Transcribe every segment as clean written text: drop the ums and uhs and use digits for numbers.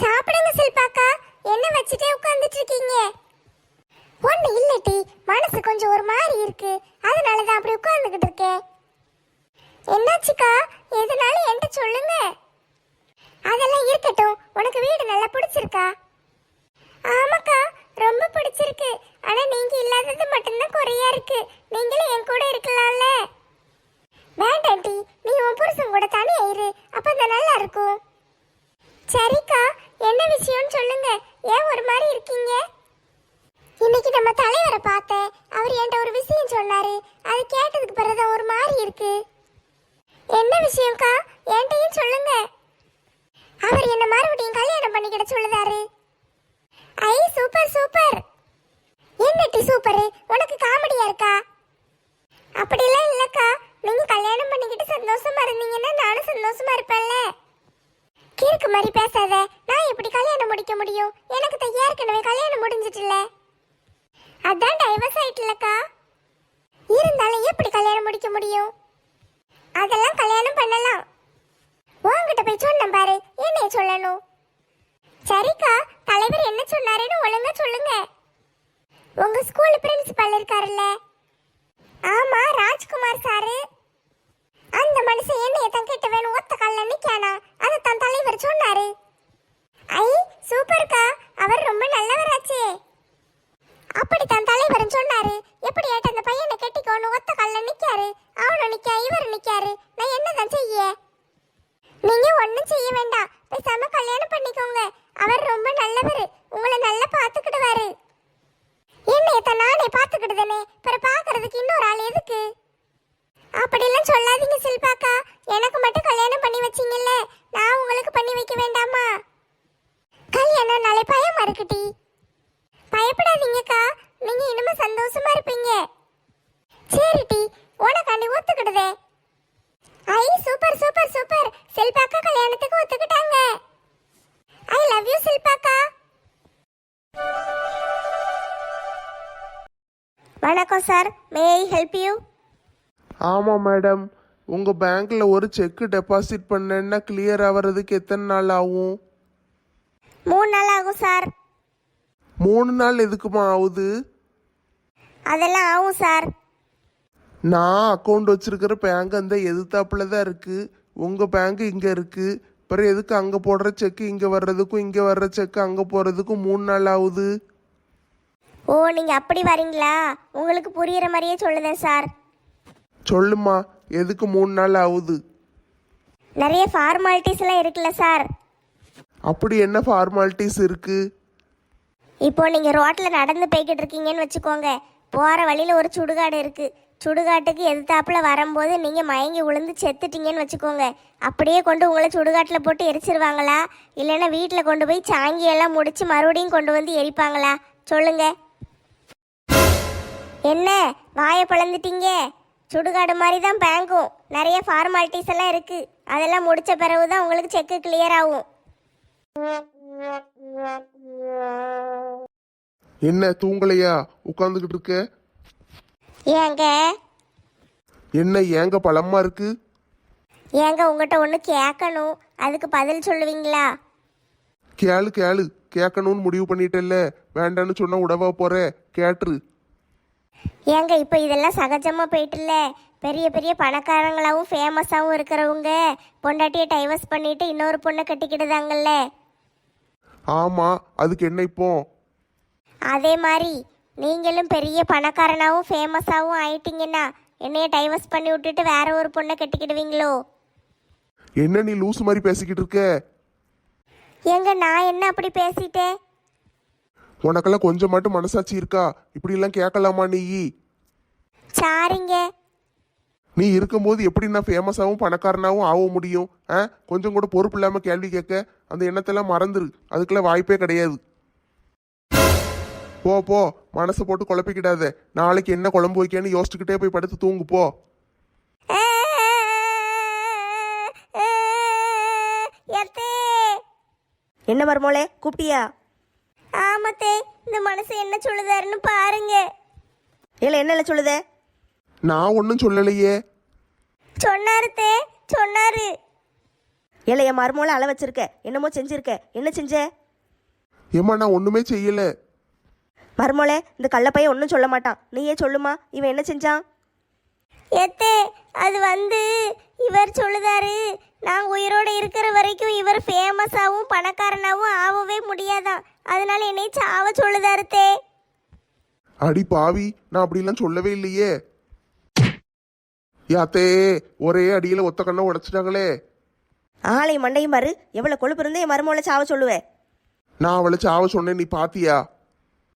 சாப்பிடுங்க சில்பாக்கா. என்ன வச்சுட்டே உட்கார்ந்துட்டு இருக்கீங்க? ஒண்ணு இல்லட்டி, மனசு கொஞ்சம் ஒரு மாதிரி இருக்கு. அதனால தான் அப்படி உட்கார்ந்துகிட்டு இருக்கேன். என்னாச்சுக்கா? எதனால என்கிட்ட சொல்லுங்க. அதெல்லாம் இருக்கட்டும். உனக்கு வீடு நல்லா பிடிச்சிருக்கா? ஆமாக்கா, ரொம்ப பிடிச்சிருக்கு. ஆனா நீங்க இல்லாதது மட்டும்தான் குறையா இருக்கு. நீங்களும் என் கூட இருக்கலாம்ல. வேண்டாண்டி, நீ உன் புருஷன் கூட தனியா இரு. அப்பதான் நல்லா இருக்கும். சரிக்கா, என்ன விஷயம்னு சொல்லுங்க. ஏன் ஒரு மாதிரி இருக்கீங்க? இன்னைக்கு நம்ம தலைவரை பார்த்தேன். அவர் என்கிட்ட ஒரு விஷயம் சொன்னாரு. அது கேட்டதுக்கு பிறகுதான் ஒரு மாதிரி இருக்கு. என்ன விஷயம்க்கா? என்கிட்டயும் சொல்லுங்க. அவர் என்ன மறுபடியும் கல்யாணம் பண்ணிக்கிட சொல்லுதாரு. ஐ சூப்பர் சூப்பர். என்னட்டி சூப்பர்? உனக்கு காமெடியா இருக்கா? அப்படிலாம் இல்லக்கா. நீங்க கல்யாணம் பண்ணிக்கிட்டு சந்தோஷமா இருந்தீங்கன்னா நானும் சந்தோஷமா இருப்பேன்ல. கிறுக்கு மாதிரி பேசாத. நான் எப்படி கல்யாணம் முடிக்க முடியும்? எனக்கு தான் ஏற்கனவே கல்யாணம் முடிஞ்சிட்டுல. அதான் டைவர்ஸ் ஆயிட்டுலக்கா. இருந்தாலும் எப்படி கல்யாணம் முடிக்க முடியும்? அதெல்லாம் கல்யாணம் பண்ணலாம். உன்கிட்ட போய் சொன்னேன் பாரு, என்னைய சொல்லணும். சரிக்கா, தலைவர் என்ன சொன்னாருன்னு ஒழுங்கா சொல்லுங்க. உங்க ஸ்கூல் பிரின்சிபல் இருக்காருல்ல? ஆமா, ராஜ்குமார் சாரு. அந்த மனுஷன் என்னைய தான் கிட்ட வேணும் ஒத்த கால்ல நிக்கானா. அதைத்தான் தலைவர் சொன்னாரு. ஐ சூப்பர்க்கா, அவர் ரொம்ப நல்லவராச்சே. அப்படித்தான் தலைவரும் சொன்னாரு. எப்படி ஏட்ட அந்த பையனை கெட்டிக்கோன்னு ஒத்த கால்ல நிக்காரு. அவனும் நிக்கா, இவரும் நிக்காரு. நான் என்னதான் செய்ய? நீங்க ஒண்ணும் செய்ய வேண்டாம். பேசாம கல்யாணம் பண்ணிக்கோங்க. அவர் ரொம்ப நல்லவர். உங்களை நல்லா பாத்துக்கிடுவாரு. என்னையத்தான் நானே பாத்துக்கிடுதனே. பிற பாக்குறதுக்கு இன்னொரு ஆள் எதுக்கு? அப்படிலாம் சொல்லாதீங்க சில்பாக்கா. எனக்கு மட்டும் கல்யாணம் பண்ணி வச்சீங்கல்ல, நான் உங்களுக்கு பண்ணி வைக்க வேண்டாமா? கல்யாணம் நாளை பயமா இருக்குடி. பயப்படாதீங்கக்கா, நீங்க இனிமே சந்தோஷமா இருப்பீங்க. சரிடி, உனக்காண்டி ஒத்துக்கிடுதே. ஐ சூப்பர் சூப்பர் சூப்பர். சில்பாக்கா கல்யாணத்துக்கு ஒத்துக்கிட்டாங்க. ஐ லவ் யூ சில்பாக்கா. வணக்கம் sir, may I help you? ஆமாம் மேடம், உங்கள் பேங்க்கில் ஒரு செக்கு டெபாசிட் பண்ணேன்னா கிளியர் ஆகிறதுக்கு எத்தனை நாள் ஆகும்? 3 நாள் ஆகும் சார். 3 நாள் எதுக்குமா ஆகுது? அதெல்லாம் ஆகும் சார். நான் அக்கௌண்ட் வச்சிருக்கிற பேங்க் அந்த எதிர்த்தாப்புல தான் இருக்குது. உங்கள் பேங்க் இங்கே இருக்குது. பிறகு எதுக்கு அங்கே போடுற செக்கு இங்கே வர்றதுக்கும் இங்கே வர்ற செக்கு அங்கே போகிறதுக்கும் 3 நாள் ஆகுது? ஓ, நீங்க அப்படி வரீங்களா? உங்களுக்கு புரியுற மாதிரியே சொல்லுதேன் சார். சொல்லுமா, எதுக்கு 3 நாள் ஆகுது? நிறைய ஃபார்மாலிட்டிஸ் எல்லாம் இருக்குல்ல சார். அப்படி என்ன ஃபார்மாலிட்டிஸ் இருக்குது? இப்போ நீங்க ரோட்ல நடந்து போய்கிட்டு இருக்கீங்கன்னு வச்சுக்கோங்க. போற வழியில ஒரு சுடுகாடு இருக்கு. சுடுகாட்டுக்கு எதிர்த்தாப்புல வரும்போது நீங்க மயங்கி விழுந்து செத்துட்டீங்கன்னு வச்சுக்கோங்க. அப்படியே கொண்டு உங்களை சுடுகாட்டில் போட்டு எரிச்சிருவாங்களா, இல்லைன்னா வீட்டில் கொண்டு போய் சாங்கியெல்லாம் முடிச்சு மறுபடியும் கொண்டு வந்து எரிப்பாங்களா? சொல்லுங்க. என்ன வாயை பிளந்துட்டீங்க? சுடுகாடு மாதிரி தான் பேங்க்கும். நிறைய ஃபார்மாலிட்டிஸ் எல்லாம் இருக்கு. அதெல்லாம் முடிச்ச பிறகு தான் உங்களுக்கு செக்கு கிளியர் ஆகும். என்ன தூங்கலையா? உட்காந்துக்கிட்டு இருக்க? ஏங்க என்ன ஏங்க பழமா இருக்கு? ஏங்க உங்ககிட்ட ஒன்று கேட்கணும், அதுக்கு பதில் சொல்லுவீங்களா? கேளு கேளு, கேட்கணும்னு முடிவு பண்ணிட்டல்ல, வேண்டான்னு சொன்னா உடவா போற, கேட்டுரு. ஏங்க இப்போ இதெல்லாம் சகஜமாக போயிட்டுல. பெரிய பெரிய பணக்காரங்களாகவும் ஃபேமஸாகவும் இருக்கிறவங்க பொண்டாட்டியை டைவர்ஸ் பண்ணிட்டு இன்னொரு பொண்ணை கட்டிக்கிடுதாங்கல்ல. ஆமா, அதுக்கு என்ன இப்போ? அதே மாதிரி நீங்களும் பெரிய பணக்காரனாகவும் ஃபேமஸாகவும் ஆயிட்டீங்கன்னா என்னைய டைவர்ஸ் பண்ணி விட்டுட்டு வேற ஒரு பொண்ணை கட்டிக்கிடுவீங்களோ? என்ன நீ லூஸ் மாதிரி பேசிக்கிட்டு இருக்க? ஏங்க நான் என்ன அப்படி பேசிட்டேன்? உனக்கெல்லாம் கொஞ்சம் மட்டும் மனசாட்சி இருக்கா? இப்படி எல்லாம் கேட்கலாமா நீ? சாரிங்க. நீ இருக்கும்போது எப்படி நான் ஃபேமஸாகவும் பணக்காரனாகவும் ஆக முடியும்? கொஞ்சம் கூட பொறுப்பு இல்லாம கேள்வி கேட்க அந்த எண்ணத்தெல்லாம் மறந்துரு. அதுக்கெல்லாம் வாய்ப்பே கிடையாது. போ போ, மனசை போட்டு குழப்பிக்கிடாத. நாளைக்கு என்ன குழம்பு வைக்கன்னு யோசிச்சுக்கிட்டே போய் படுத்து தூங்கு போ. என்ன மருமோளே, கூப்பிட்டியா? ஆமத்தே, இந்த மனசு என்ன சொல்லுதாருன்னு பாருங்க. இல்ல என்ன சொல்லுத? நான் ஒன்றும் சொல்லலையே. சொன்னாரு தே, சொன்னாரு. ஏல என் மருமோளை அள வச்சிருக்க, என்னமோ செஞ்சிருக்க, என்ன செஞ்ச? ஏம்மா நான் ஒன்றுமே செய்யலை. மருமோளே, இந்த கள்ளப்பையன் ஒன்றும் சொல்ல மாட்டான், நீயே சொல்லுமா, இவன் என்ன செஞ்சான்? எத்தே, அது இவர் சொல்லுதாரு, நான் உயிரோட இருக்கிற வரைக்கும் இவர் ஃபேமஸாகவும் பணக்காரனாகவும் ஆகவே முடியாதான், அதனால என்னை சாவ சொல்லுதாரு தே. அடி பாவி, நான் அப்படிலாம் சொல்லவே இல்லையே. யாத்தே, ஒரே அடியில் ஒத்த கண்ணை உடைச்சிட்டாங்களே. ஆளை மண்டையும் பாரு, எவ்வளவு கொழுப்பு இருந்தே என் மருமோளை சாவ சொல்லுவேன். நான் அவளை சாவ சொன்னேன், நீ பாத்தியா?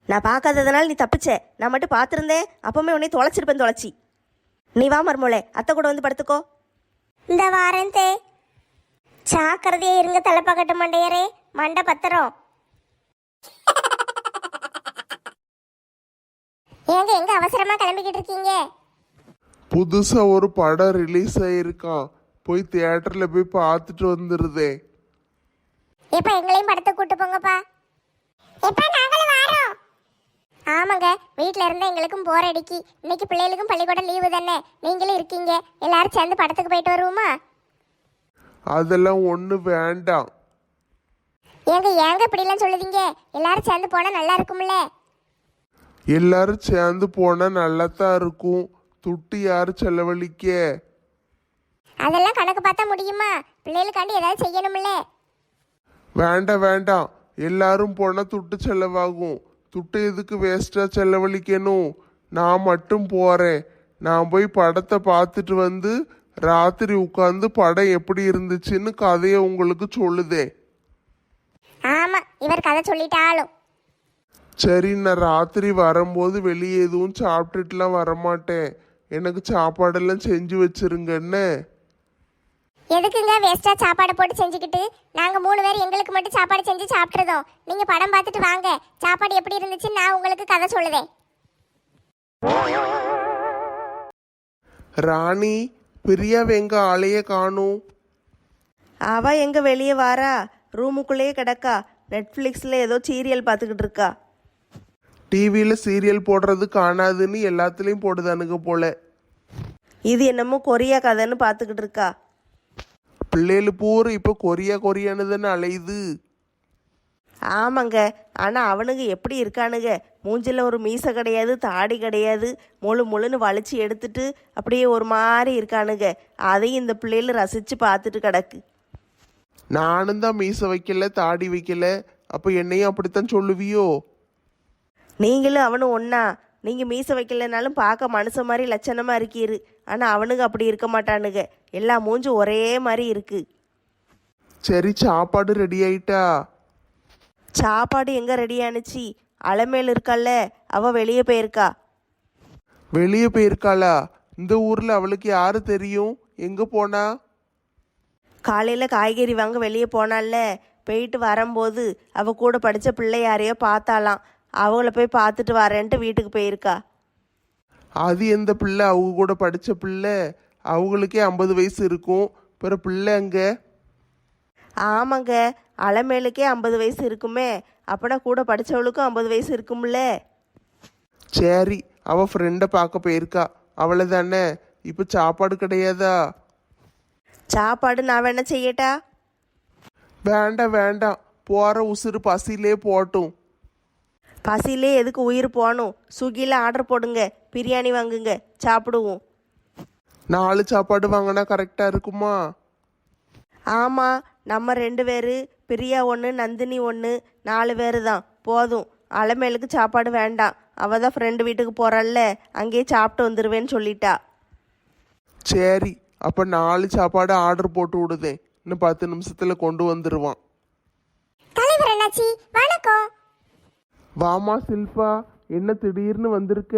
நான் பார்க்காததுனால நீ தப்பிச்ச, நான் மட்டும் பார்த்துருந்தேன் அப்பவுமே உன்னை தொலைச்சிருப்பேன் தொலைச்சி. நீ வா மருமோளே, அத்தை கூட வந்து படுத்துக்கோ. இந்த வாரன் தே. சாக்கிறதையே இருங்க தலைப்பக்கட்டு மண்டையரே, மண்டை பத்திரம். ஏங்க எங்க அவசரமா கிளம்பிக்கிட்டு இருக்கீங்க? புதுசா ஒரு படம் ரிலீஸ் ஆயிருக்கான், போய் தியேட்டர்ல போய் பார்த்துட்டு வந்துருதே. எப்ப எங்களையும் படத்துக்கு கூட்டு போங்கப்பா. எப்ப நாங்களும் வாரோம். ஆமாங்க, வீட்ல இருந்தா எங்களுக்கும் போர் அடிக்கி. இன்னைக்கு பிள்ளைகளுக்கும் பள்ளிக்கூடம் லீவு தானே, நீங்களும் இருக்கீங்க, எல்லாரும் சேர்ந்து படத்துக்கு போயிட்டு வருவோமா? அதெல்லாம் ஒண்ணு வேண்டாம். ஏங்க இப்படிலாம் சொல்லுதீங்க? எல்லாரும் சேர்ந்து போனா நல்லா இருக்கும்ல. எல்லாரும் சேர்ந்து போனா நல்லாத்தான் இருக்கும். துட்டு யாரு செலவழிக்க? அதெல்லாம் கணக்கு பார்த்தா முடியுமா? பிள்ளைகளுக்காண்டி ஏதாவது செய்யணும்ல. வேண்டாம் வேண்டாம், எல்லாரும் போனா துட்டு செலவாகும். துட்டு எதுக்கு வேஸ்டா செலவழிக்கணும்? நான் மட்டும் போறேன். நான் போய் படத்தை பார்த்துட்டு வந்து ராத்திரி உட்காந்து படம் எப்படி இருந்துச்சுன்னு கதையை உங்களுக்கு சொல்லுதேன். ஆமா, இவர் கதை சொல்லிட்டாலும். சரி, நான் ராத்திரி வரும்போது வெளியே எதுவும் சாப்பிட்டுட்டுலாம் வரமாட்டேன். எனக்கு சாப்பாடெல்லாம் செஞ்சு வச்சிருங்கன்னு. எதுக்குங்க வேஸ்டா சாப்பாடு போட்டு செஞ்சுக்கிட்டு? நாங்க 3 பேர் எங்களுக்கு மட்டும் சாப்பாடு செஞ்சு சாப்பிட்டுறதோம். நீங்க படம் பார்த்துட்டு வாங்க, சாப்பாடு எப்படி இருந்துச்சுன்னு நான் உங்களுக்கு கதை சொல்லுதேன். ராணி, பிரியாவை எங்க ஆளையே காணும்? அவ எங்க வெளியே வாரா? ரூமுக்குள்ளேயே கிடக்கா. நெட்ஃப்ளிக்ஸில் ஏதோ சீரியல் பார்த்துக்கிட்டு இருக்கா. டிவியில் சீரியல் போடுறது காணாதுன்னு எல்லாத்துலேயும் போடுதானுங்க போல. இது என்னமோ கொரியா கதைன்னு பார்த்துக்கிட்டு இருக்கா. பிள்ளைகள் பூரா இப்போ கொரியான்னு தானே அலையுது. ஆமாங்க, ஆனால் அவனுங்க எப்படி இருக்கானுங்க? மூஞ்சில் ஒரு மீசை கிடையாது, தாடி கிடையாது, முழுன்னு வலிச்சு எடுத்துட்டு அப்படியே ஒரு மாதிரி இருக்கானுங்க. அதையும் இந்த பிள்ளைகள் ரசித்து பார்த்துட்டு கிடக்கு. நானும் தான் மீசை வைக்கல, தாடி வைக்கல, அப்போ என்னையும் அப்படித்தான் சொல்லுவியோ? நீங்களும் அவனும் ஒன்றா? நீங்கள் மீசை வைக்கலனாலும் பார்க்க மனுஷன் மாதிரி லட்சணமாக இருக்கீரு, ஆனால் அவனுங்க அப்படி இருக்க மாட்டானுங்க. எல்லா மூஞ்சும் ஒரே மாதிரி இருக்கு. சரி, சாப்பாடு ரெடி ஆயிட்டா? சாப்பாடு எங்கே ரெடி ஆனுச்சு? அலமேல் இருக்கால, அவள் வெளியே போயிருக்கா. வெளியே போயிருக்காளா? இந்த ஊரில் அவளுக்கு யாரு தெரியும்? எங்கே போனா? காலையில் காய்கறி வாங்க வெளியே போனால, போயிட்டு வரும்போது அவள் கூட படித்த பிள்ளை யாரையோ பார்த்தாலாம். அவங்கள போய் பார்த்துட்டு வரேன்ட்டு வீட்டுக்கு போயிருக்கா. அது எந்த பிள்ளை? அவங்க கூட படித்த பிள்ளை. அவங்களுக்கே 50 வயசு இருக்கும். பிற பிள்ளை அங்கே? ஆமாங்க, அலமேலுக்கே 50 வயசு இருக்குமே, அப்பனா கூட படித்தவளுக்கும் 50 வயசு இருக்கும்ல. சரி, அவள் ஃப்ரெண்டை பார்க்க போயிருக்கா, அவளை தானே. இப்போ சாப்பாடு கிடையாதா? சாப்பாடு நான் வேணா செய்யட்டா? வேண்டாம் வேண்டாம், போகிற உசுறு பசியிலே போட்டும். பசியிலே எதுக்கு உயிர் போகணும்? ஸ்விக்கியில் ஆர்டர் போடுங்க, பிரியாணி வாங்குங்க, சாப்பிடுவோம். 4 சாப்பாடு வாங்கினா கரெக்டாக இருக்குமா? ஆமாம், நம்ம 2 பேர், பிரியா 1, நந்தினி 1, 4 பேர் தான் போதும். அலமேலுக்கு சாப்பாடு வேண்டாம், அவள் தான் ஃப்ரெண்டு வீட்டுக்கு போகிறாள்ல, அங்கேயே சாப்பிட்டு வந்துடுவேன்னு சொல்லிட்டா. சரி, அப்போ 4 சாப்பாடு ஆர்டர் போட்டு விடுதேன். இன்னும் 10 நிமிஷத்தில் கொண்டு வந்துடுவான். தலைவர் அண்ணாச்சி வணக்கம். வாமா சில்பா, என்ன திடீர்னு வந்திருக்க?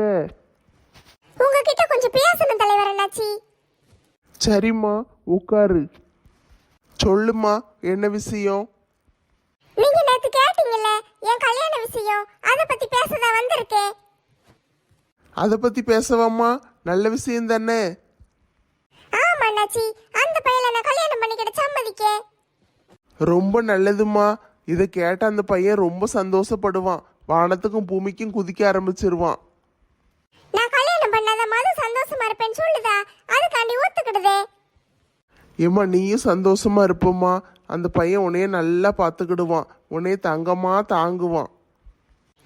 உங்ககிட்ட கொஞ்சம் பேசணும் தலைவர் அண்ணாச்சி. சரிம்மா, உட்காரு. சொல்லுமா, என்ன விஷயம்? நீங்க நேத்து கேட்டீங்கல்ல என் கல்யாண விஷயம், அத பத்தி பேசதான் வந்திருக்கேன். அதை பற்றி பேசவாம்மா? நல்ல விஷயம் தானே. ஆமா அண்ணாச்சி, அந்த பையனை நான் கல்யாணம் பண்ணிக்கிட சம்மதிக்க. ரொம்ப நல்லதுமா. இதை கேட்ட அந்த பையன் ரொம்ப சந்தோஷப்படுவான். வானத்துக்கும் பூமிக்கும் குதிக்க ஆரம்பிச்சிருவான். நான் கல்யாணம் பண்ணாத மது சந்தோஷமா இருப்பேன்னு சொல்லுதா, அதுக்காண்டி ஒத்துக்கிடுதே. ஏம்மா நீயும் சந்தோஷமா இருப்பம்மா. அந்த பையன் உன்னைய நல்லா பார்த்துக்கிடுவான், உன்னைய தங்கமா தாங்குவான்.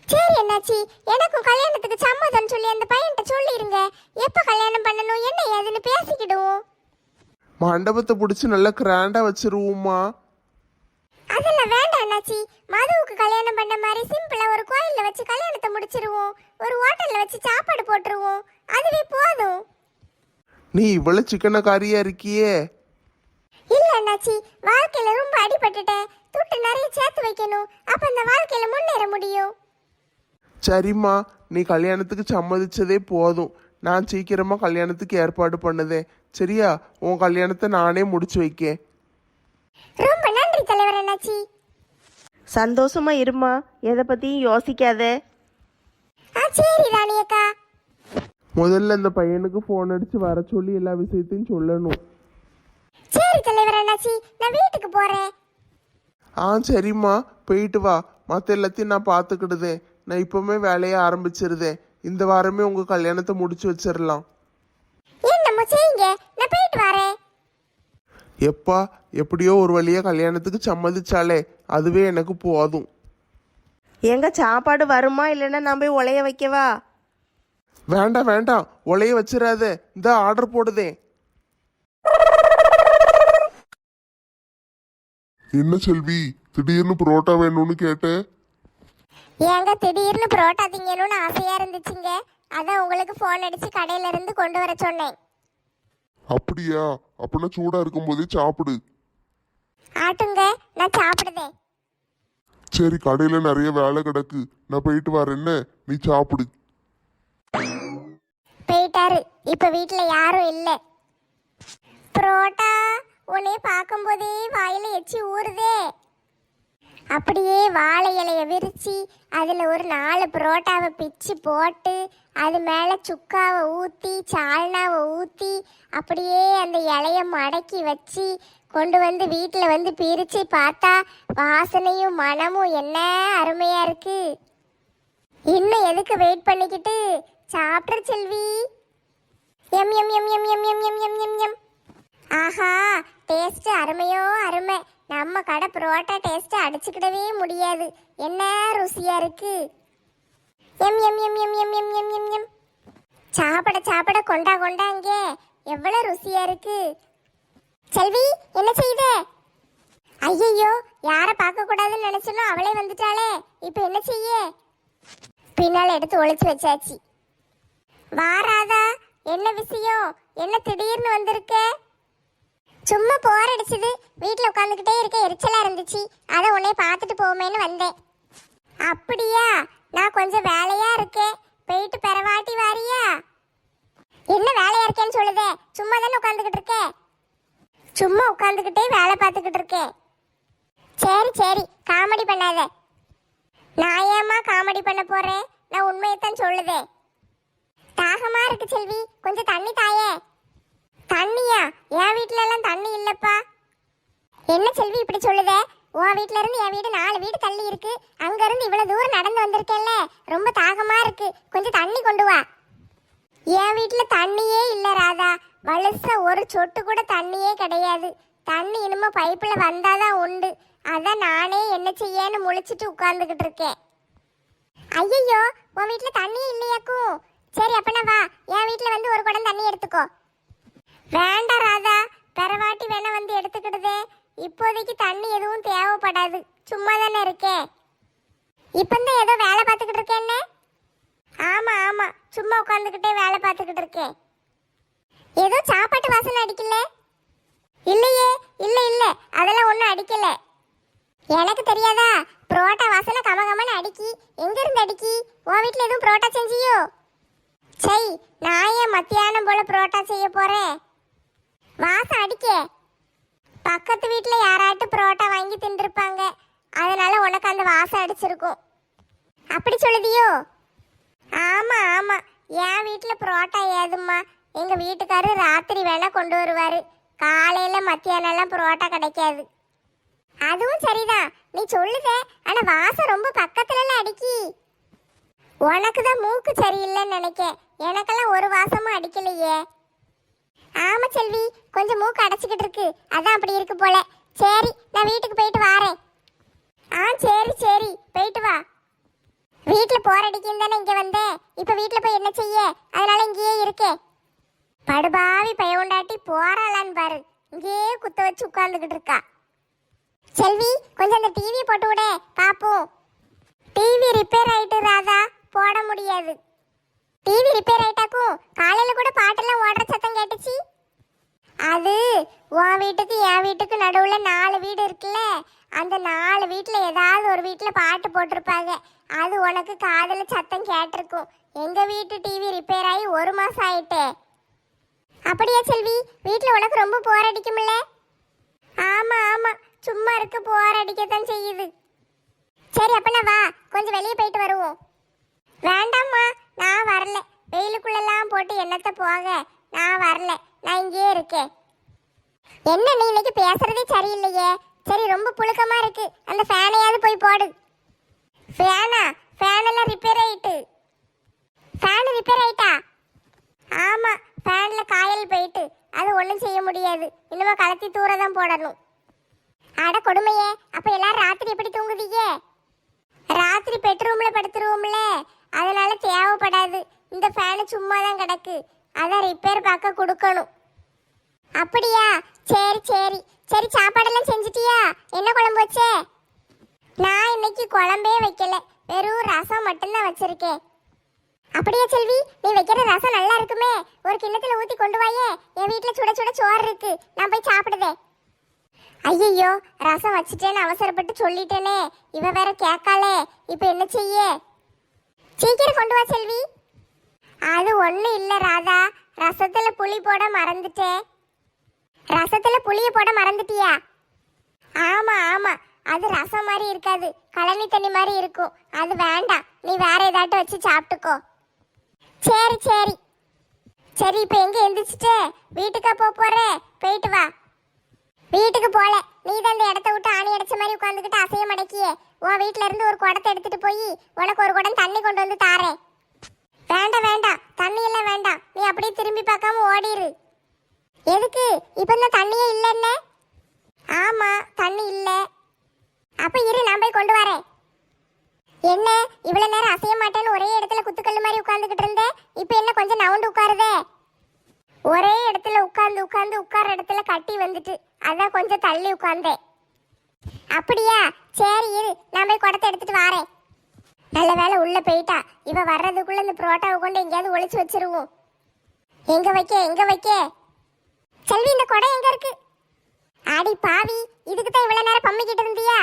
சரி என்னாச்சி, எனக்கும் கல்யாணத்துக்கு சம்மதம் சொல்லி அந்த பையன்கிட்ட சொல்லிருங்க. எப்ப கல்யாணம் பண்ணணும் என்ன ஏதுன்னு பேசிக்கிடுவோம். மண்டபத்தை பிடிச்சி நல்லா கிராண்டா வச்சிருவோம்மா. அதெல்லாம் வேண்டாம் அண்ணாச்சி. மதுவுக்கு கல்யாணம் பண்ண மாதிரி சிம்பிளா ஒரு கோயில்ல வச்சு கல்யாணத்தை முடிச்சிருவோம். ஒரு ஹோட்டல்ல வச்சு சாப்பாடு போட்டுருவோம். அதுவே போதும். நீ இவ்வளவு சிக்கனக்காரியா இருக்கியே. இல்ல அண்ணாச்சி, வாழ்க்கையில ரொம்ப அடிபட்டுட்டேன். துட்டு நிறைய சேர்த்து வைக்கணும். அப்ப இந்த வாழ்க்கையில முன்னேற முடியும். சரிம்மா, நீ கல்யாணத்துக்கு சம்மதிச்சதே போதும். நான் சீக்கிரமா கல்யாணத்துக்கு ஏற்பாடு பண்ணுதேன். சரியா? உன் கல்யாணத்தை நானே முடிச்சு வைக்கேன். ரொம்ப நன்றி தலைவர் அண்ணாச்சி. சந்தோஷமா இருமா, எதை பற்றியும் யோசிக்காத. சரி ராணி அக்கா. முதல்ல இந்த பையனுக்கு ஃபோன் அடிச்சு வர சொல்லி எல்லா விஷயத்தையும் சொல்லணும். சரி தலைவர் அண்ணாச்சி, நான் வீட்டுக்கு போறேன். சரிம்மா, போயிட்டு வா. மற்ற எல்லாத்தையும் நான் பார்த்துக்கிடுதேன். நான் இப்பவுமே வேலையை ஆரம்பிச்சிருதேன். இந்த வாரமே உங்க கல்யாணத்தை முடிச்சு வச்சிடலாம். என்னமோ செய்யுங்க, நான் போயிட்டு வரேன். எப்பா, எப்படியோ ஒரு வழியா கல்யாணத்துக்கு சம்மதிச்சாலே அதுவே எனக்கு போதும். எங்க சாப்பாடு வருமா, இல்லைன்னா நான் போய் உலைய வைக்கவா? வேண்டாம் வேண்டாம், உலைய வச்சிடாத. இந்த ஆர்டர் போடுதேன். என்ன செல்வி, திடீர்னு புரோட்டா வேணும்னு கேட்டேன். ஏங்க திடீர்னு புரோட்டா திங்கணும்னு ஆசையா இருந்துச்சுங்க. அதான் உங்களுக்கு ஃபோன் அடிச்சு கடையில இருந்து கொண்டு வர சொன்னேன். அப்படியா? அப்படின்னா சூடா இருக்கும் போதே சாப்பிடு. ஆட்டுங்க, நான் சாப்பிடுதேன். சரி, கடையில நிறைய வேலை கிடக்கு, நான் போயிட்டு வரேன்ன, நீ சாப்பிடு. போயிட்டாரு. இப்ப வீட்டுல யாரும் இல்ல. புரோட்டா உன்னை பார்க்கும்போதே வாயில எச்சி ஊறுதே. அப்படியே வாழை இலைய விரிச்சு அதுல ஒரு 4 புரோட்டாவை பிச்சு போட்டு அது மேல சுக்காவை ஊத்தி சால்னாவை ஊத்தி அப்படியே அந்த இலைய மடக்கி வச்சு கொண்டு வந்து வீட்டுல வந்து பிரிச்சு பார்த்தா வாசனையும் மனமும் என்ன அருமையா இருக்கு. இன்னும் எதுக்கு வெயிட் பண்ணிக்கிட்டு சாப்பிட்ற செல்வி. எம் எம் எம் எம் எம் எம் எம் எம் எம் எம். ஆஹா, டேஸ்ட் அருமையோ அருமை. நம்ம கடை புரோட்டா டேஸ்ட் அடிச்சுக்கிடவே முடியாது. என்ன ருசியா இருக்கு. எம் எம் எம் எம் எம் எம் எம் எம் எம். சாப்பிட சாப்பிட கொண்டா கொண்டாங்க. எவ்வளவு ருசியா இருக்கு. செல்வி, என்ன செய்த? ஐயையோ, யாரை பார்க்க கூடாதுன்னு நினைச்சனோ அவளே வந்துட்டாளே. இப்ப என்ன செய்ய? பின்னால் எடுத்து ஒளிச்சு வச்சாச்சு. வாராதா, என்ன விஷயம்? என்ன திடீர்னு வந்திருக்க? சும்மா போர் அடிச்சது. வீட்டில் உட்காந்துக்கிட்டே இருக்க எரிச்சலா இருந்துச்சு. அதை உன்னை பார்த்துட்டு போமேன்னு வந்தேன். அப்படியா? நான் கொஞ்சம் வேலையா இருக்கேன். போயிட்டு பெறவாட்டி வாரியா? என்ன வேலையா இருக்கேன்னு சொல்லுதே? சும்மா தானே உட்காந்துக்கிட்டு இருக்க. சும்மா உட்காந்துக்கிட்டே வேலை பார்த்துக்கிட்டு இருக்கேன். சரி சரி, காமெடி பண்ணாத. நான் ஏமா காமெடி பண்ண போறேன்? நான் உண்மையைத்தான் சொல்லுதேன். தாகமா இருக்கு செல்வி, கொஞ்சம் தண்ணி தாயே. தண்ணியா? என் வீட்டுல எல்லாம் தண்ணி இல்லப்பா. என்ன செல்வி இப்படி சொல்லுத? உன் வீட்டுல இருந்து என் வீடு 4 வீடு தள்ளி இருக்கு. அங்க இருந்து இவ்வளவு தூரம் நடந்து வந்திருக்கேன்ல, ரொம்ப தாகமா இருக்கு. கொஞ்சம் தண்ணி கொண்டு வா. என் வீட்டுல தண்ணியே இல்ல ராதா. வலுசா ஒரு சொட்டு கூட தண்ணியே கிடையாது. தண்ணி இனிமே பைப்புல வந்தாதான் உண்டு. அதான் நானே என்ன செய்யன்னு முழிச்சிட்டு உட்கார்ந்துகிட்டு இருக்கேன். ஐயோ, உன் வீட்டுல தண்ணியே இல்லையாக்கும். சரி, அப்பனா வா, என் வீட்டுல வந்து ஒரு குடம் தண்ணி எடுத்துக்கோ. வேண்டாம் ராதா, பெறவாட்டி வேணா வந்து எடுத்துக்கிடுதே. இப்போதைக்கு தண்ணி எதுவும் தேவைப்படாது. சும்மா தானே இருக்கேன். இப்பந்தான் ஏதோ வேலை பார்த்துக்கிட்டு இருக்கேன்னு. ஆமா ஆமா, சும்மா உட்காந்துக்கிட்டே வேலை பார்த்துக்கிட்டு இருக்கேன். ஏதோ சாப்பாட்டு வாசனை அடிக்கல? இல்லையே, இல்ல இல்ல, அதெல்லாம் ஒன்றும் அடிக்கல. எனக்கு தெரியாதா? புரோட்டா வாசனை கமகமன்னு அடிக்கி. எங்க இருந்து அடிக்கி? உன் வீட்டுல எதுவும் புரோட்டா செஞ்சியோ? சரி, நான் ஏன் மத்தியானம் போல புரோட்டா செய்ய போறேன்? வாசம் அடிக்க. பக்கத்து வீட்டுல யாராட்டு புரோட்டா வாங்கி தின்றுப்பாங்க. அதனால உனக்கு அந்த வாசம் அடிச்சிருக்கும். அப்படி சொல்லுதியோ? ஆமா ஆமா, என் வீட்டுல புரோட்டா ஏதும்மா. எங்க வீட்டுக்காரரு ராத்திரி வேணா கொண்டு வருவாரு. காலையில மத்தியானம் எல்லாம் புரோட்டா கிடைக்காது. அதுவும் சரிதான், நீ சொல்லுத. ஆனா வாசம் ரொம்ப பக்கத்துல அடிக்கி. உனக்கு தான் மூக்கு சரியில்லைன்னு நினைக்க. எனக்கெல்லாம் ஒரு வாசமும் அடிக்கலையே. ஆமா செல்வி, கொஞ்சம் மூக்கு அடைச்சிக்கிட்டு இருக்கு, அதான் அப்படி இருக்கு போல. சரி, நான் வீட்டுக்கு போயிட்டு வாரேன். சரி சரி, போயிட்டு வா. வீட்டுல போர் அடிக்கும் தானே இங்க வந்தேன், இப்ப வீட்டுல போய் என்ன செய்ய, அதனால இங்கேயே இருக்கேன். படுபாவி பயவுண்டாட்டி போறாளான்னு பாரு, இங்கேயே குத்த வச்சு உட்கார்ந்துகிட்டு இருக்கா. செல்வி, கொஞ்சம் அந்த டிவி போட்டு விட பாப்போம். டிவி ரிப்பேர் ஆயிட்டு ராதா, போட முடியாது. டிவி ரிப்பேர் ஆயிட்டாக்கும் காலையில கூட பாட்டெல்லாம் ஓடுற சத்தம் கேட்டுச்சு. அது உன் வீட்டுக்கு என் வீட்டுக்கு நடுவுல 4 வீடு இருக்குல்ல, அந்த 4 வீட்டுல ஏதாவது ஒரு வீட்டுல பாட்டு போட்டிருப்பாங்க, அது உனக்கு காதுல சத்தம் கேட்டிருக்கும். எங்க வீட்டு டிவி ரிப்பேர் ஆகி 1 மாசம் ஆயிட்டே. அப்படியா செல்வி, வீட்டுல உனக்கு ரொம்ப போர் அடிக்கும்ல? ஆமா ஆமா, சும்மா இருக்க போர் அடிக்கத்தான் செய்யுது. சரி அப்பனா வா, கொஞ்சம் வெளியே போயிட்டு வருவோம். வேண்டாம்மா, நான் வரல, வெயிலுக்குள்ளெல்லாம் போட்டு என்னத்த போக, நான் வரல, நான் இங்கேயே இருக்கேன். என்ன நீ இன்னைக்கு பேசுறதே சரியில்லையே. சரி, ரொம்ப புழுக்கமா இருக்கு, அந்த ஃபேனையாவது போய் போடு. ஃபேன் எல்லாம் ரிப்பேர் ஆயிட்டு. ஃபேன் ரிப்பேர் ஆயிட்டா? ஆமா, ஃபேன்ல காயல் போயிட்டு, அது ஒன்றும் செய்ய முடியாது, இன்னுமா கலத்தி தூர தான் போடணும். அட கொடுமையே, அப்ப எல்லாரும் ராத்திரி எப்படி தூங்குவீங்க? ராத்திரி பெட்ரூம்ல படுத்துருவோம்ல, அதனால தேவைப்படாது. இந்த ஃபேனு சும்மா தான் கிடக்கு, அதான் ரிப்பேர் பார்க்க கொடுக்கணும். அப்படியா? சரி சரி சரி, சாப்பாடெல்லாம் செஞ்சிட்டியா? என்ன குழம்பு வச்சே? நான் இன்னைக்கு குழம்பே வைக்கல, வெறும் ரசம் மட்டும்தான் வச்சிருக்கேன். அப்படியா செல்வி, நீ வைக்கிற ரசம் நல்லா இருக்குமே, ஒரு கிண்ணத்துல ஊத்தி கொண்டு வாயே, என் வீட்டுல சுட சுட சோறு இருக்கு, நான் போய் சாப்பிடுதேன். ஐயோ, ரசம் வச்சுட்டேன்னு அவசரப்பட்டு சொல்லிட்டேனே, இவ வேற கேட்காளே, இப்ப என்ன செய்ய? சீக்கிரம் கொண்டு வா செல்வி. அது ஒண்ணு இல்ல ராதா, ரசத்துல புளி போட மறந்துட்டேன். ரசத்துல புளிய போட மறந்துட்டியா? ஆமா ஆமா, அது ரசம் மாதிரி இருக்காது, கழனி தண்ணி மாதிரி இருக்கும், அது வேண்டாம், நீ வேற ஏதாட்டும் வச்சு சாப்பிட்டுக்கோ. சரி சரி சரி, இப்ப எங்க எந்திரிச்சிட்டே, வீட்டுக்கா போற? போயிட்டு வா. வீட்டுக்கு போல, நீ தான் இந்த இடத்த விட்டு ஆணி அடைச்ச மாதிரி உட்காந்துக்கிட்டு அசைய மடக்கியே. உன் வீட்டுல இருந்து ஒரு குடத்தை எடுத்துட்டு போய் உனக்கு ஒரு குடம் தண்ணி கொண்டு வந்து தாரேன். வேண்டாம் வேண்டாம், தண்ணி எல்லாம் வேண்டாம், நீ அப்படியே திரும்பி பார்க்காம ஓடிரு. எதுக்கு? இப்ப இந்த தண்ணியே இல்லைன்னு? ஆமா, தண்ணி இல்ல. அப்ப இரு, நான் போய் கொண்டு வரேன். என்ன இவ்வளவு நேரம் அசைய மாட்டேன்னு ஒரே இடத்துல குத்துக்கல்லு மாதிரி உட்கார்ந்துகிட்டு இருந்தேன், இப்ப என்ன கொஞ்சம் நவுண்டு உட்காருதே? ஒரே இடத்துல உட்கார்ந்து உட்கார்ந்து உட்கார இடத்துல கட்டி வந்துட்டு, அதான் கொஞ்சம் தள்ளி உட்கார்ந்தேன். அப்படியா? சரி இரு, நான் போய் குடத்தை எடுத்துட்டு வரேன். நல்ல வேலை உள்ள போயிட்டா, இவ வர்றதுக்குள்ள இந்த புரோட்டாவை கொண்டு எங்கேயாவது ஒளிச்சு வச்சிருவோம். எங்க வைக்க? செல்வி, இந்த குடம் எங்க இருக்கு? ஆடி பாவி, இதுக்கு தான் இவ்வளவு நேரம் பம்மிக்கிட்டு இருந்தியா?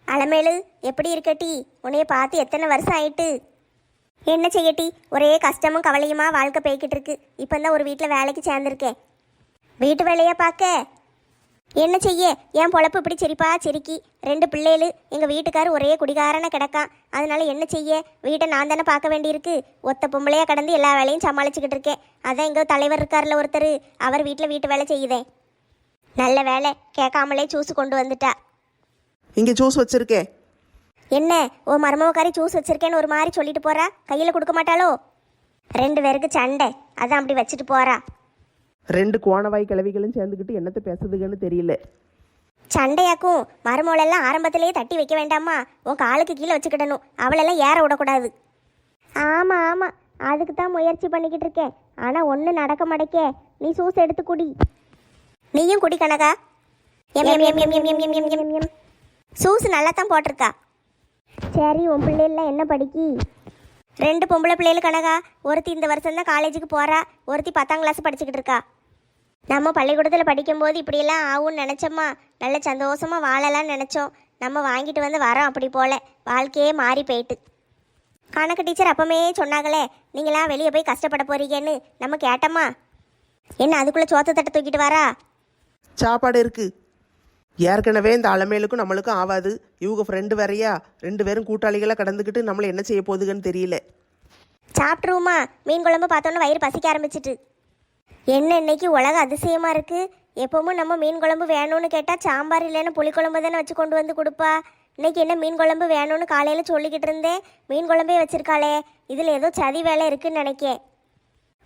அலமேலு, எப்படி இருக்கட்டி? உன்னைய பார்த்து எத்தனை வருஷம் ஆயிட்டு? என்ன செய்யட்டி, ஒரே கஷ்டமும் கவலையுமா வாழ்க்கை போய்கிட்டு இருக்கு. இப்போ தான் ஒரு வீட்டில் வேலைக்கு சேர்ந்துருக்கேன். வீட்டு வேலையை பார்க்க என்ன செய்ய, என் பொழப்பு இப்படி சிரிப்பா சிரிக்கி. 2 பிள்ளைகள், எங்கள் வீட்டுக்காரர் ஒரே குடிகாரனை கிடக்கான். அதனால என்ன செய்ய, வீட்டை நான் தானே பார்க்க வேண்டியிருக்கு. ஒத்த பொம்பளையாக கடந்து எல்லா வேலையும் சமாளிச்சுக்கிட்டு இருக்கேன். அதான் எங்கள் தலைவர் இருக்கார்ல ஒருத்தர், அவர் வீட்டில் வீட்டு வேலை செய்யுதேன். நல்ல வேலை, கேட்காமலே ஜூஸ் கொண்டு வந்துட்டா. இங்கே ஜூஸ் வச்சிருக்கேன். என்ன ஓ மருமவக்காரி ஜூஸ் வச்சிருக்கேன்னு ஒரு மாதிரி சொல்லிட்டு போறா, கையில் கொடுக்க மாட்டாளோ? 2 பேருக்கு சண்டை, அதான் அப்படி வச்சுட்டு போறா. 2 கோணவாய் கிழவிகளும் சேர்ந்துக்கிட்டு என்னத்தை பேசுதுன்னு தெரியல. சண்டையாக்கும் மருமகளெல்லாம் ஆரம்பத்திலேயே தட்டி வைக்க வேண்டாமா, உன் காலுக்கு கீழே வச்சுக்கிடணும், அவளெல்லாம் ஏற விடக்கூடாது. ஆமா ஆமா, அதுக்கு தான் முயற்சி பண்ணிக்கிட்டு இருக்கேன், ஆனால் ஒன்றும் நடக்க மாட்டேக்கே. நீ ஜூஸ் எடுத்து குடி. நீயும் குடி கனகா. ஜூஸ் நல்லா தான் போட்டிருக்கா. சரி, உன் பிள்ளைலாம் என்ன படிக்கி? 2 பொம்பளை பிள்ளைகள் கனகா. ஒருத்தி இந்த வருஷம் தான் காலேஜுக்கு போகிறா, ஒருத்தி 10ஆம் கிளாஸ் படிச்சுக்கிட்டு இருக்கா. நம்ம பள்ளிக்கூடத்தில் படிக்கும்போது இப்படியெல்லாம் ஆகும்னு நினச்சோம்மா, நல்ல சந்தோஷமாக வாழலாம்னு நினச்சோம். நம்ம வாங்கிட்டு வந்து வரோம் அப்படி போல, வாழ்க்கையே மாறி போயிட்டு. கணக்கு டீச்சர் அப்பமே சொன்னாங்களே, நீங்களாம் வெளியே போய் கஷ்டப்பட போறீங்கன்னு. நம்ம கேட்டோமா? என்ன அதுக்குள்ளே சோத்து தட்டை தூக்கிட்டு வரா? சாப்பாடு இருக்கு. ஏற்கனவே இந்த அலமேலுக்கும் நம்மளுக்கும் ஆகாது, இவங்க ஃப்ரெண்டு வேறையா, 2 பேரும் கூட்டாளிகளாக கடந்துக்கிட்டு நம்மளை என்ன செய்ய போகுதுன்னு தெரியல. சாப்பிட்ருவோமா? மீன் குழம்பு பார்த்தோன்னே வயிறு பசிக்க ஆரம்பிச்சிட்டு. என்ன இன்னைக்கு உலக அதிசயமாக இருக்குது, எப்பவும் நம்ம மீன் குழம்பு வேணும்னு கேட்டால் சாம்பார் இல்லைன்னு புளிக்குழம்பு தானே வச்சு கொண்டு வந்து கொடுப்பா. இன்னைக்கு என்ன மீன் குழம்பு வேணும்னு காலையில் சொல்லிக்கிட்டு இருந்தேன், மீன் குழம்பே வச்சிருக்காளே. இதில் ஏதோ சதி வேலை இருக்குன்னு நினைக்கேன்.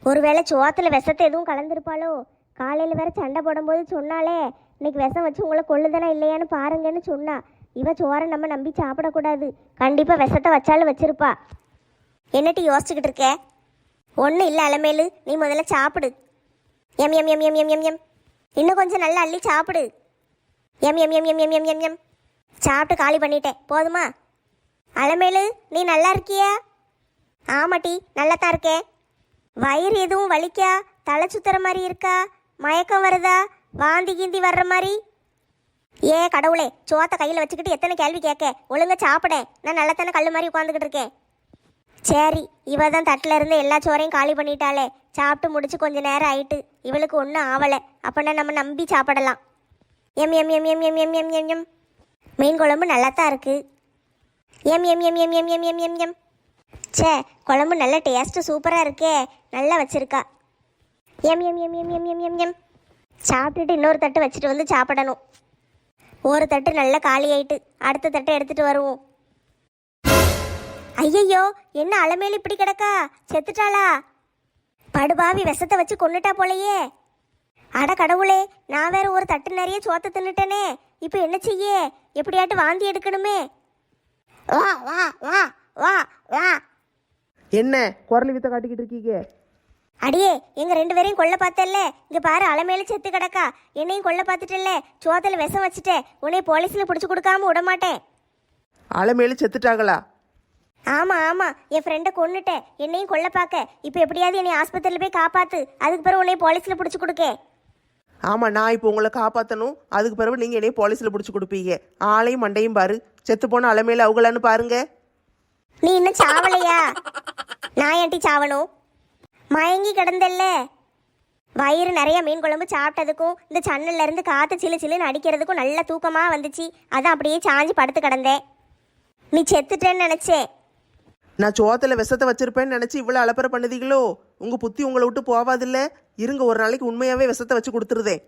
ஒருவேளை சோத்தில் விஷத்தை எதுவும் கலந்துருப்பாளோ? காலையில் வேற சண்டை போடும்போது சொன்னாலே இன்னைக்கு விஷம் வச்சு உங்களை கொள்ளுதானே இல்லையான்னு பாருங்கன்னு சொன்னா. இவ சோறை நம்ம நம்பி சாப்பிடக்கூடாது, கண்டிப்பாக விஷத்தை வச்சாலும் வச்சிருப்பா. என்னட்டி யோசிச்சுக்கிட்டு இருக்க? ஒன்றும் இல்லை அலமேலு, நீ முதல்ல சாப்பிடு. எம் எம் எம் எம் எம் எம் எம் இன்னும் கொஞ்சம் நல்லா அள்ளி சாப்பிடு. எம் எம் எம் எம் எம் எம் எம் எம் சாப்பிட்டு காலி பண்ணிட்டேன், போதுமா? அலமேலு, நீ நல்லா இருக்கியா? ஆமாட்டி, நல்லா தான் இருக்கேன். வயிறு எதுவும் வலிக்கா? தலை சுத்துற மாதிரி இருக்கா? மயக்கம் வருதா? வாந்தி கீந்தி வர்ற மாதிரி? ஏ கடவுளே, சோத்தை கையில் வச்சுக்கிட்டு எத்தனை கேள்வி கேட்க? ஒழுங்கா சாப்பிடேன், நான் நல்லா தானே கல் மாதிரி உட்காந்துக்கிட்டு இருக்கேன். சரி, இவ தான் தட்டில் இருந்து எல்லா சோறையும் காலி பண்ணிட்டாளே. சாப்பிட்டு முடிச்சு கொஞ்ச நேரம் ஆயிட்டு, இவளுக்கு ஒன்றும் ஆவலை. அப்போனா நம்ம நம்பி சாப்பிடலாம். எம் எம் எம் எம் எம் எம் எம் எம் எம் மீன் குழம்பு நல்லா தான் இருக்கு. எம் எம் எம் எம் எம் எம் எம் எம் எம் சே, குழம்பு நல்ல டேஸ்ட்டு சூப்பராக இருக்கே, நல்லா வச்சிருக்கா. எம் எம் எம் எம் எம் எம் எம் எம் சாப்பிட்டுட்டு இன்னொரு தட்டு வச்சுட்டு வந்து சாப்பிடணும். ஒரு தட்டு நல்லா காலி ஆயிட்டு, அடுத்த தட்டை எடுத்துட்டு வருவோம். ஐயையோ, என்ன அலமேலு இப்படி கிடக்கா? செத்துட்டாளா? படுபாவி விஷத்தை வச்சு கொன்னுட்டா போலையே. அட கடவுளே, நான் வேற ஒரு தட்டு நிறைய சோத்தை தின்னுட்டேனே. இப்போ என்ன செய்ய? எப்படியாட்டு வாந்தி எடுக்கணுமே. வா வா வா வா வா. என்ன குரல் வித்த காட்டிக்கிட்டு இருக்கீங்க? அடியே, எங்க 2 பேரையும் கொல்ல பார்த்தல்ல, இங்க பாரு அலமேலு செத்து கிடக்கா. என்னையும் கொல்ல பார்த்துட்டல்ல, சோத்துல விஷம் வச்சுட்டே. உன்னை போலீஸ்ல பிடிச்சு கொடுக்காம விட மாட்டேன். அலமேலு செத்துட்டாங்களா? ஆமா ஆமா, என் ஃப்ரெண்டை கொன்னுட்டேன், என்னையும் கொல்ல பார்க்க. இப்போ எப்படியாவது என்னை ஆஸ்பத்திரியில் போய் காப்பாத்து, அதுக்கு பிறகு உன்னை போலீஸ்ல பிடிச்சு கொடுக்க. ஆமாம், நான் இப்போ உங்களை காப்பாற்றணும், அதுக்கு பிறகு நீங்கள் என்னைய போலீஸில் பிடிச்சி கொடுப்பீங்க. ஆளையும் மண்டையும் பாரு, செத்து போன அலமேலு அவங்களான்னு பாருங்க. நீ இன்னும் சாவலையா? நான் ஏன்டி சாவணும்? மயங்கி கிடந்தல்ல. வயிறு நிறைய மீன் குழம்பு சாப்பிட்டதுக்கும் இந்த சன்னல்ல இருந்து காற்று சிலு சிலுன்னு அடிக்கிறதுக்கும் நல்ல தூக்கமாக வந்துச்சு. அதான் அப்படியே சாஞ்சி படுத்து கிடந்தேன். நீ செத்துட்டேன்னு நினச்சேன். நான் சோத்தில் விஷத்தை வச்சிருப்பேன்னு நினச்சி இவ்வளோ அலப்பறை பண்ணுதீங்களோ? உங்கள் புத்தி உங்களை விட்டு போவாதில்ல. இருங்க, ஒரு நாளைக்கு உண்மையாகவே விஷத்தை வச்சு கொடுத்துருதேன்.